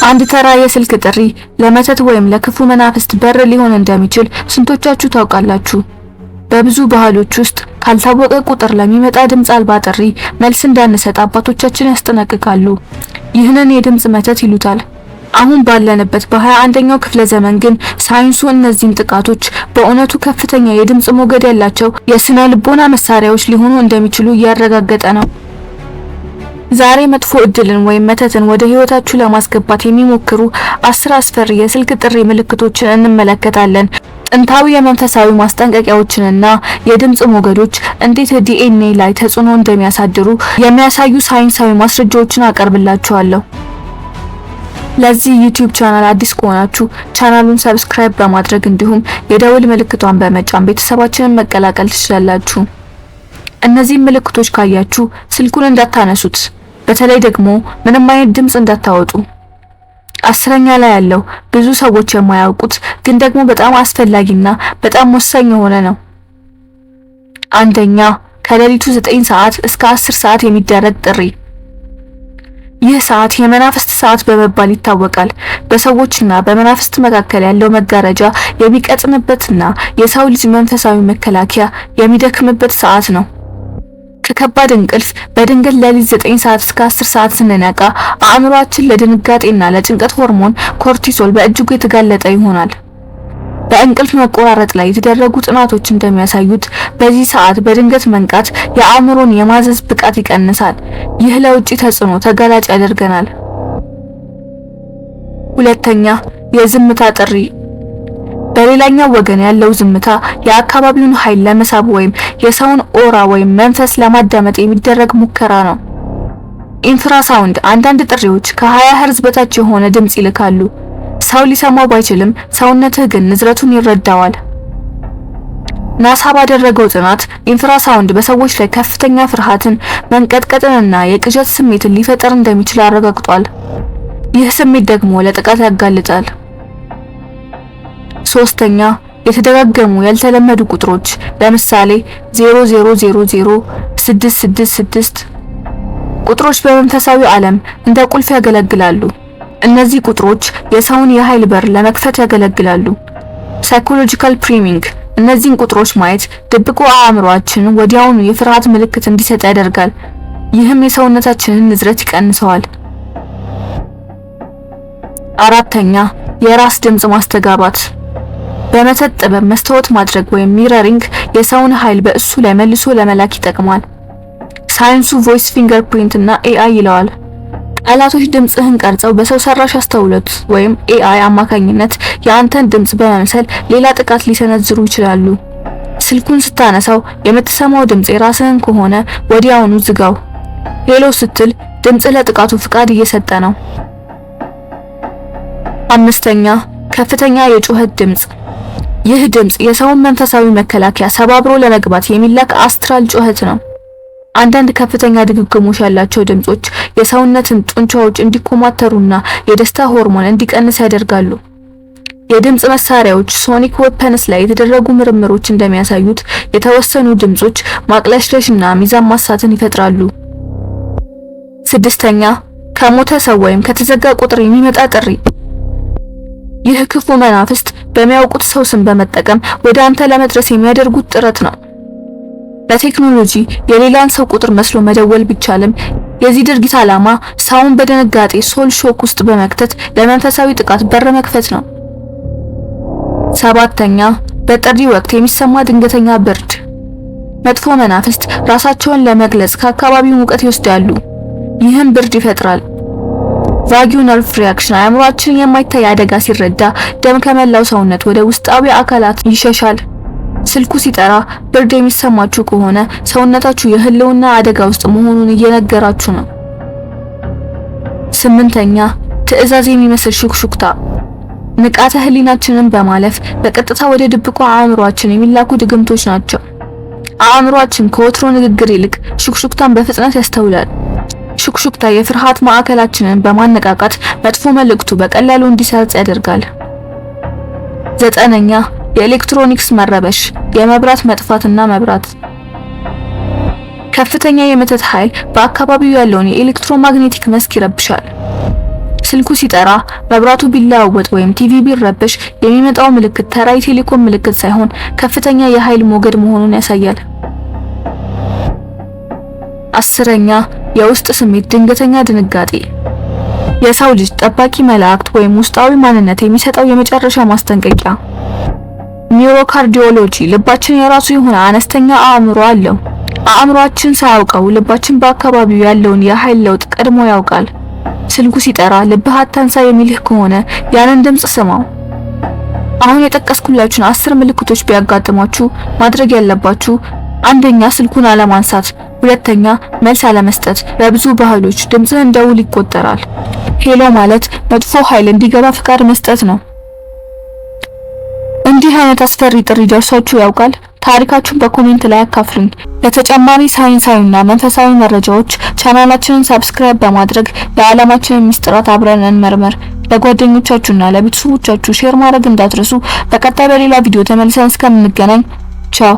አንድ ተራ የስልክ ጥሪ ለመተት ወይም ለክፉ መናፍስት በር ሊሆን እንደሚችል ስንቶቻችሁ ታውቃላችሁ? በብዙ ባህሎች ውስጥ ካልታወቀ ቁጥር ለሚመጣ ድምጽ አልባ ጥሪ መልስ እንዳንሰጥ አባቶቻችን ያስጠነቅቃሉ። ይህንን የድምጽ መተት ይሉታል። አሁን ባለንበት በ21ኛው ክፍለ ዘመን ግን ሳይንሱ እነዚህን ጥቃቶች በእውነቱ ከፍተኛ የድምጽ ሞገድ ያላቸው የስነ ልቦና መሳሪያዎች ሊሆኑ እንደሚችሉ እያረጋገጠ ነው። ዛሬ መጥፎ እድልን ወይም መተትን ወደ ህይወታችሁ ለማስገባት የሚሞክሩ 10 አስፈሪ የስልክ ጥሪ ምልክቶችን እንመለከታለን። ጥንታዊ የመንፈሳዊ ማስጠንቀቂያዎችንና የድምጽ ሞገዶች እንዴት ዲኤንኤ ላይ ተጽዕኖ እንደሚያሳድሩ የሚያሳዩ ሳይንሳዊ ማስረጃዎችን አቀርብላችኋለሁ። ለዚህ ዩቲዩብ ቻናል አዲስ ከሆናችሁ ቻናሉን ሰብስክራይብ በማድረግ እንዲሁም የደውል ምልክቷን በመጫን ቤተሰባችንን መቀላቀል ትችላላችሁ። እነዚህ ምልክቶች ካያችሁ ስልኩን እንዳታነሱት፣ በተለይ ደግሞ ምንም አይነት ድምጽ እንዳታወጡ። 10ኛ ላይ ያለው ብዙ ሰዎች የማያውቁት ግን ደግሞ በጣም አስፈላጊና በጣም ወሳኝ የሆነ ነው። አንደኛ፣ ከሌሊቱ 9 ሰዓት እስከ 10 ሰዓት የሚደረግ ጥሪ። ይህ ሰዓት የመናፍስት ሰዓት በመባል ይታወቃል። በሰዎችና በመናፍስት መካከል ያለው መጋረጃ የሚቀጥንበትና የሰው ልጅ መንፈሳዊ መከላከያ የሚደክምበት ሰዓት ነው። ከከባድ እንቅልፍ በድንገት ሌሊት 9 ሰዓት እስከ 10 ሰዓት ስንነቃ አእምሮአችን ለድንጋጤና ለጭንቀት ሆርሞን ኮርቲሶል በእጅጉ የተጋለጠ ይሆናል። በእንቅልፍ መቆራረጥ ላይ የተደረጉ ጥናቶች እንደሚያሳዩት በዚህ ሰዓት በድንገት መንቃት የአእምሮን የማዘዝ ብቃት ይቀንሳል። ይህ ለውጪ ተጽዕኖ ተጋላጭ ያደርገናል። ሁለተኛ፣ የዝምታ ጥሪ። በሌላኛው ወገን ያለው ዝምታ የአካባቢውን ኃይል ለመሳብ ወይም የሰውን ኦራ ወይም መንፈስ ለማዳመጥ የሚደረግ ሙከራ ነው። ኢንፍራሳውንድ አንዳንድ ጥሪዎች ከ20 ሄርዝ በታች የሆነ ድምጽ ይልካሉ። ሰው ሊሰማው ባይችልም ሰውነትህ ግን ንዝረቱን ይረዳዋል። ናሳ ባደረገው ጥናት ኢንፍራሳውንድ በሰዎች ላይ ከፍተኛ ፍርሃትን፣ መንቀጥቀጥንና የቅዠት ስሜትን ሊፈጠር እንደሚችል አረጋግጧል። ይህ ስሜት ደግሞ ለጥቃት ያጋልጣል። ሶስተኛ፣ የተደጋገሙ ያልተለመዱ ቁጥሮች ለምሳሌ 0000 ቁጥሮች በመንፈሳዊ ዓለም እንደ ቁልፍ ያገለግላሉ። እነዚህ ቁጥሮች የሰውን የኃይል በር ለመክፈት ያገለግላሉ። ሳይኮሎጂካል ፕሪሚንግ እነዚህን ቁጥሮች ማየት ድብቁ አእምሮአችን ወዲያውኑ የፍርሃት ምልክት እንዲሰጥ ያደርጋል። ይህም የሰውነታችንን ንዝረት ይቀንሰዋል። አራተኛ፣ የራስ ድምጽ ማስተጋባት። በመተት ጥበብ መስታወት ማድረግ ወይም ሚረሪንግ የሰውን ኃይል በእሱ ላይ መልሶ ለመላክ ይጠቅማል። ሳይንሱ ቮይስ ፊንገርፕሪንት እና ኤአይ ይለዋል። ቃላቶች ድምጽህን ቀርጸው በሰው ሰራሽ አስተውሎት ወይም ኤአይ አማካኝነት የአንተን ድምጽ በመምሰል ሌላ ጥቃት ሊሰነዝሩ ይችላሉ። ስልኩን ስታነሳው የምትሰማው ድምጽ የራስህን ከሆነ ወዲያውኑ ዝጋው። ሄሎ ስትል ድምጽ ለጥቃቱ ፍቃድ እየሰጠ ነው። አምስተኛ፣ ከፍተኛ የጩኸት ድምጽ። ይህ ድምጽ የሰውን መንፈሳዊ መከላከያ ሰባብሮ ለመግባት የሚላክ አስትራል ጩኸት ነው። አንዳንድ ከፍተኛ ድግግሞሽ ያላቸው ድምጾች የሰውነትን ጡንቻዎች እንዲኮማተሩና የደስታ ሆርሞን እንዲቀንስ ያደርጋሉ። የድምጽ መሳሪያዎች ሶኒክ ዌፐንስ ላይ የተደረጉ ምርምሮች እንደሚያሳዩት የተወሰኑ ድምጾች ማቅለሽለሽና ሚዛን ማሳትን ይፈጥራሉ። ስድስተኛ፣ ከሞተ ሰው ወይም ከተዘጋ ቁጥር የሚመጣ ጥሪ። ይህ ክፉ መናፍስት በሚያውቁት ሰው ስም በመጠቀም ወደ አንተ ለመድረስ የሚያደርጉት ጥረት ነው። በቴክኖሎጂ የሌላን ሰው ቁጥር መስሎ መደወል ቢቻልም የዚህ ድርጊት ዓላማ ሰውን በድንጋጤ ሶል ሾክ ውስጥ በመክተት ለመንፈሳዊ ጥቃት በር መክፈት ነው። ሰባተኛ፣ በጥሪ ወቅት የሚሰማ ድንገተኛ ብርድ። መጥፎ መናፍስት ራሳቸውን ለመግለጽ ከአካባቢው ሙቀት ይወስዳሉ። ይህም ብርድ ይፈጥራል። ቫጊው ነርቭ ሪአክሽን አእምሮአችን የማይታይ አደጋ ሲረዳ ደም ከመላው ሰውነት ወደ ውስጣዊ አካላት ይሸሻል። ስልኩ ሲጠራ ብርድ የሚሰማችሁ ከሆነ ሰውነታችሁ የህልውና አደጋ ውስጥ መሆኑን እየነገራችሁ ነው። ስምንተኛ፣ ትዕዛዝ የሚመስል ሹክሹክታ። ንቃተ ህሊናችንን በማለፍ በቀጥታ ወደ ድብቁ አእምሮአችን የሚላኩ ድግምቶች ናቸው። አእምሮአችን ከወትሮ ንግግር ይልቅ ሹክሹክታን በፍጥነት ያስተውላል። ሹክሹክታ የፍርሃት ማዕከላችንን በማነቃቃት መጥፎ መልእክቱ በቀላሉ እንዲሰርጽ ያደርጋል። ዘጠነኛ፣ የኤሌክትሮኒክስ መረበሽ፣ የመብራት መጥፋትና መብራት። ከፍተኛ የመተት ኃይል በአካባቢው ያለውን የኤሌክትሮማግኔቲክ መስክ ይረብሻል። ስልኩ ሲጠራ፣ መብራቱ ቢለዋወጥ ወይም ቲቪ ቢረበሽ የሚመጣው ምልክት ተራ የቴሌኮም ምልክት ሳይሆን ከፍተኛ የኃይል ሞገድ መሆኑን ያሳያል። 10ኛ የውስጥ ስሜት ድንገተኛ ድንጋጤ። የሰው ልጅ ጠባቂ መላእክት ወይም ውስጣዊ ማንነት የሚሰጠው የመጨረሻ ማስጠንቀቂያ። ኒውሮካርዲዮሎጂ ልባችን የራሱ የሆነ አነስተኛ አእምሮ አለው። አእምሮአችን ሳያውቀው ልባችን በአካባቢው ያለውን የኃይል ለውጥ ቀድሞ ያውቃል። ስልኩ ሲጠራ ልብህ አታንሳ የሚልህ ከሆነ ያንን ድምጽ ስማው። አሁን የጠቀስኩላችሁን 10 ምልክቶች ቢያጋጥሟችሁ ማድረግ ያለባችሁ፣ አንደኛ ስልኩን አለማንሳት፣ ሁለተኛ መልስ አለመስጠት። በብዙ ባህሎች ድምጽህ እንደ ውል ይቆጠራል። ሄሎ ማለት መጥፎ ኃይል እንዲገባ ፍቃድ መስጠት ነው። እንዲህ አይነት አስፈሪ ጥሪ ደርሷችሁ ያውቃል? ታሪካችሁን በኮሜንት ላይ አካፍሉኝ። ለተጨማሪ ሳይንሳዊና መንፈሳዊ መረጃዎች ቻናላችንን ሰብስክራይብ በማድረግ የዓለማችንን ሚስጥራት አብረን እንመርመር። ለጓደኞቻችሁና ለቤተሰቦቻችሁ ሼር ማድረግ እንዳትረሱ። በቀጣይ በሌላ ቪዲዮ ተመልሰን እስከምንገናኝ ቻው።